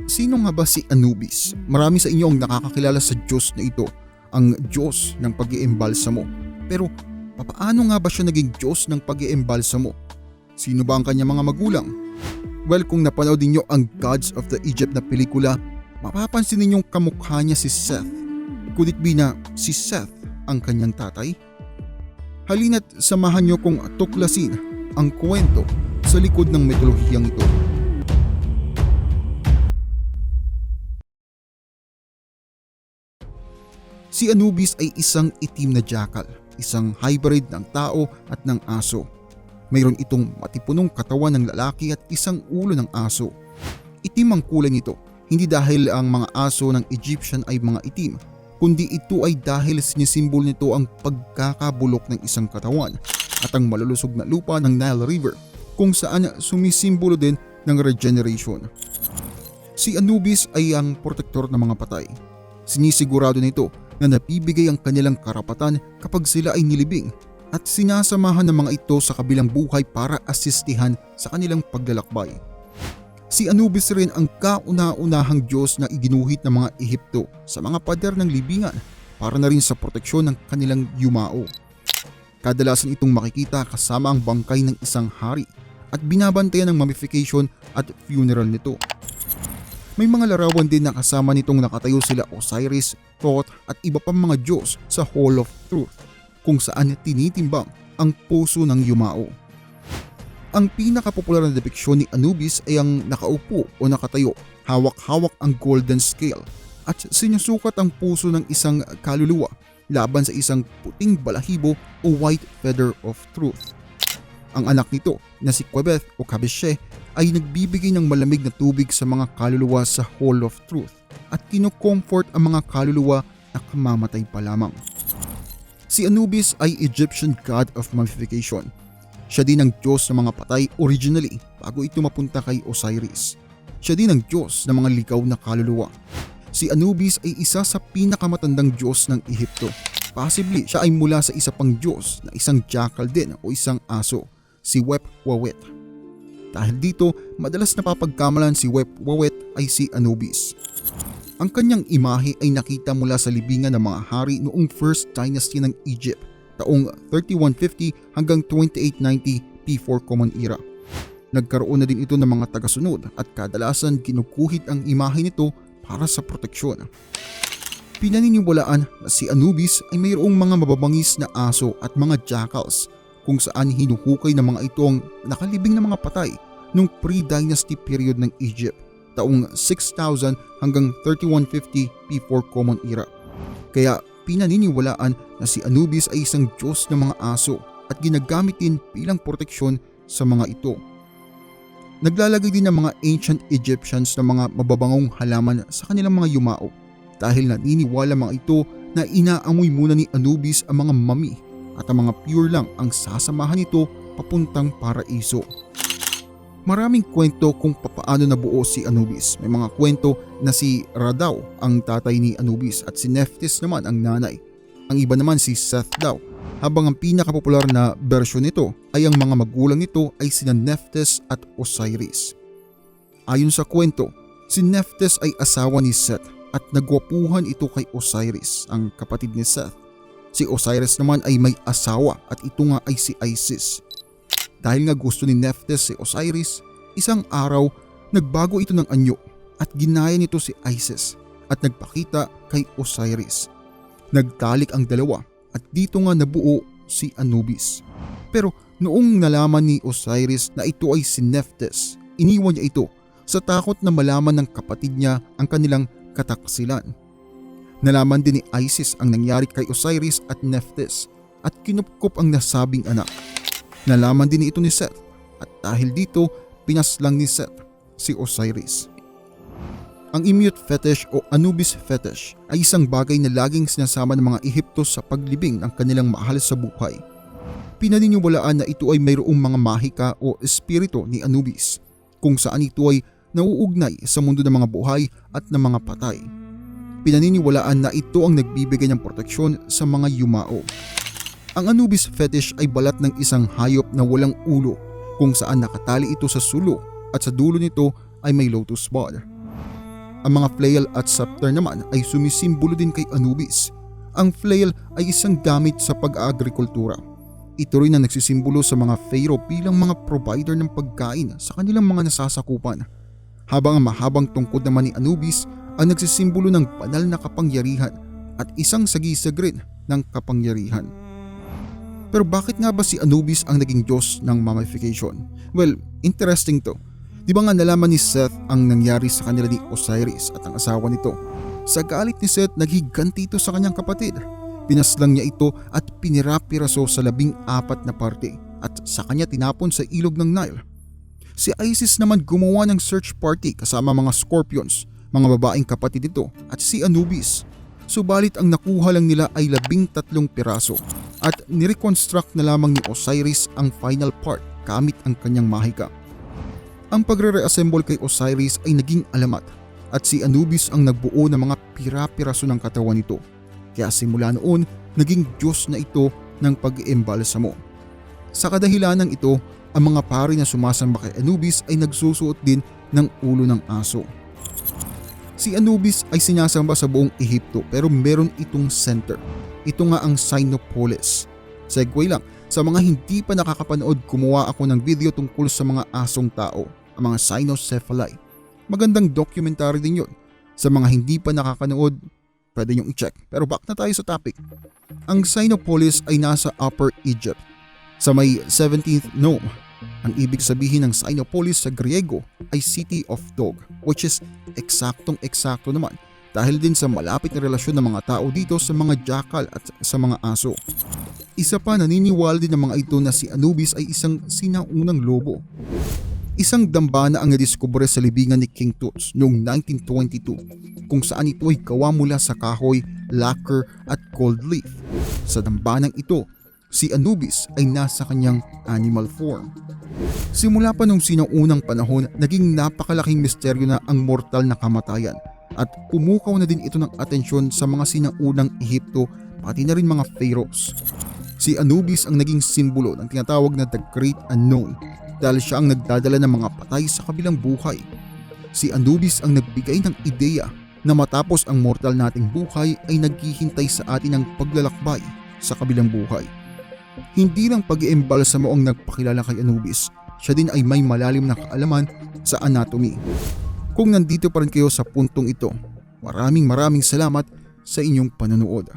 Sino nga ba si Anubis? Marami sa inyo ang nakakakilala sa Diyos na ito, ang Diyos ng pag-iimbalsamo. Pero papaano nga ba siya naging Diyos ng pag-iimbalsamo? Sino ba ang kanyang mga magulang? Well, kung napanood ninyo ang Gods of the Egypt na pelikula, mapapansin ninyong kamukha niya si Seth. Could it be na si Seth ang kanyang tatay? Halina't samahan niyo kong tuklasin ang kwento sa likod ng mitolohiyang ito. Si Anubis ay isang itim na jackal, isang hybrid ng tao at ng aso. Mayroon itong matipunong katawan ng lalaki at isang ulo ng aso. Itim ang kulay nito, hindi dahil ang mga aso ng Egyptian ay mga itim, kundi ito ay dahil sinisimbol nito ang pagkakabulok ng isang katawan at ang malulusog na lupa ng Nile River, kung saan sumisimbolo din ng regeneration. Si Anubis ay ang protektor ng mga patay. Sinisigurado nito na napibigay ang kanilang karapatan kapag sila ay nilibing at sinasamahan ng mga ito sa kabilang buhay para asistihan sa kanilang paglalakbay. Si Anubis rin ang kauna-unahang Diyos na iginuhit ng mga Ehipto sa mga pader ng libingan para na rin sa proteksyon ng kanilang yumao. Kadalasan itong makikita kasama ang bangkay ng isang hari at binabantayan ng mummification at funeral nito. May mga larawan din na kasama nitong nakatayo sila Osiris, Thoth at iba pang mga Diyos sa Hall of Truth, kung saan tinitimbang ang puso ng yumao. Ang pinakapopular na depiksyon ni Anubis ay ang nakaupo o nakatayo, hawak-hawak ang golden scale at sinusukat ang puso ng isang kaluluwa laban sa isang puting balahibo o white feather of truth. Ang anak nito na si Quebeth o Kabeshe ay nagbibigay ng malamig na tubig sa mga kaluluwa sa Hall of Truth at kino-comfort ang mga kaluluwa na kamamatay pa lamang. Si Anubis ay Egyptian god of mummification. Siya din ang Diyos ng mga patay originally bago ito mapunta kay Osiris. Siya din ang Diyos ng mga ligaw na kaluluwa. Si Anubis ay isa sa pinakamatandang Diyos ng Ehipto. Possibly siya ay mula sa isa pang Diyos na isang jackal din o isang aso, si Wep-Wawet. Dahil dito, madalas napapagkamalan si Wep-Wawet ay si Anubis. Ang kanyang imahe ay nakita mula sa libingan ng mga hari noong First Dynasty ng Egypt, taong 3150 hanggang 2890 P4 Common Era. Nagkaroon na din ito ng mga tagasunod at kadalasan kinukuhit ang imahe nito para sa proteksyon. Pinaniniwalaan na si Anubis ay mayroong mga mababangis na aso at mga jackals kung saan hinuhukay ng mga ito ang nakalibing na mga patay noong pre-dynasty period ng Egypt, taong 6000 hanggang 3150 P4 Common Era. Kaya pinaniniwalaan na si Anubis ay isang Diyos ng mga aso at ginagamit din bilang proteksyon sa mga ito. Naglalagay din ng mga ancient Egyptians ng mga mababangong halaman sa kanilang mga yumao dahil naniniwala mga ito na inaamoy muna ni Anubis ang mga mami at ang mga pure lang ang sasamahan nito papuntang paraiso. Maraming kwento kung papaano nabuo si Anubis. May mga kwento na si Ra daw ang tatay ni Anubis at si Nephthys naman ang nanay. Ang iba naman si Seth daw, habang ang pinakapopular na version nito ay ang mga magulang nito ay sina Nephthys at Osiris. Ayon sa kwento, si Nephthys ay asawa ni Seth at nagwapuhan ito kay Osiris, ang kapatid ni Seth. Si Osiris naman ay may asawa at ito nga ay si Isis. Dahil nga gusto ni Nephthys si Osiris, isang araw nagbago ito ng anyo at ginaya nito si Isis at nagpakita kay Osiris. Nagtalik ang dalawa at dito nga nabuo si Anubis. Pero noong nalaman ni Osiris na ito ay si Nephthys, iniwan niya ito sa takot na malaman ng kapatid niya ang kanilang kataksilan. Nalaman din ni Isis ang nangyari kay Osiris at Nephthys at kinupkop ang nasabing anak. Nalaman din ito ni Seth at dahil dito pinaslang ni Seth si Osiris. Ang Immute fetish o Anubis fetish ay isang bagay na laging sinasama ng mga Ehipto sa paglibing ng kanilang mahal sa buhay. Pinaniniwalaan na ito ay mayroong mga mahika o espiritu ni Anubis kung saan ito ay nauugnay sa mundo ng mga buhay at ng mga patay. Pinaniniwalaan na ito ang nagbibigay ng proteksyon sa mga yumao. Ang Anubis fetish ay balat ng isang hayop na walang ulo kung saan nakatali ito sa sulo at sa dulo nito ay may lotus bud. Ang mga flail at scepter naman ay sumisimbolo din kay Anubis. Ang flail ay isang gamit sa pag-aagrikultura. Ito rin ang nagsisimbolo sa mga pharaoh bilang mga provider ng pagkain sa kanilang mga nasasakupan. Habang ang mahabang tungkod naman ni Anubis ang nagsisimbolo ng banal na kapangyarihan at isang sagisag rin ng kapangyarihan. Pero bakit nga ba si Anubis ang naging Diyos ng mummification? Well, interesting to. Di ba nga nalaman ni Seth ang nangyari sa kanila ni Osiris at ang asawa nito? Sa galit ni Seth, naghiganti ito sa kanyang kapatid. Pinaslang niya ito at pinirapiraso sa 14 na parte at sa kanya tinapon sa ilog ng Nile. Si Isis naman gumawa ng search party kasama mga scorpions, mga babaeng kapatid nito at si Anubis. Subalit ang nakuha lang nila ay 13 piraso at nireconstruct na lamang ni Osiris ang final part gamit ang kanyang mahika. Ang pagre-reassemble kay Osiris ay naging alamat at si Anubis ang nagbuo ng mga pira-piraso ng katawan nito. Kaya simula noon, naging Diyos na ito ng pag-iembalsamo. Sa kadahilanang ito, ang mga pari na sumasamba kay Anubis ay nagsusuot din ng ulo ng aso. Si Anubis ay sinasamba sa buong Ehipto pero meron itong center. Ito nga ang Cynopolis. Segue lang, sa mga hindi pa nakakapanood, kumuha ako ng video tungkol sa mga asong tao, ang mga cynocephali. Magandang documentary din yun. Sa mga hindi pa nakakanood, pwede nyong i-check. Pero back na tayo sa topic. Ang Cynopolis ay nasa Upper Egypt, sa may 17th Nome. Ang ibig sabihin ng Cynopolis sa Griego ay City of Dog, which is eksaktong-eksakto naman dahil din sa malapit na relasyon ng mga tao dito sa mga jackal at sa mga aso. Isa pa, naniniwala din ng mga ito na si Anubis ay isang sinaunang lobo. Isang dambana ang nadiskubre sa libingan ni King Tut noong 1922 kung saan ito ay gawa mula sa kahoy, lacquer at gold leaf. Sa dambanang ito, si Anubis ay nasa kanyang animal form. Simula pa nung sinaunang panahon, naging napakalaking misteryo na ang mortal na kamatayan at pumukaw na din ito ng atensyon sa mga sinaunang Ehipto pati na rin mga pharaohs. Si Anubis ang naging simbolo ng tinatawag na The Great Unknown dahil siya ang nagdadala ng mga patay sa kabilang buhay. Si Anubis ang nagbigay ng ideya na matapos ang mortal nating buhay ay naghihintay sa atin ng paglalakbay sa kabilang buhay. Hindi lang pag-iembalsamo ang nagpakilala kay Anubis, siya din ay may malalim na kaalaman sa anatomy. Kung nandito pa rin kayo sa puntong ito, maraming salamat sa inyong panonood.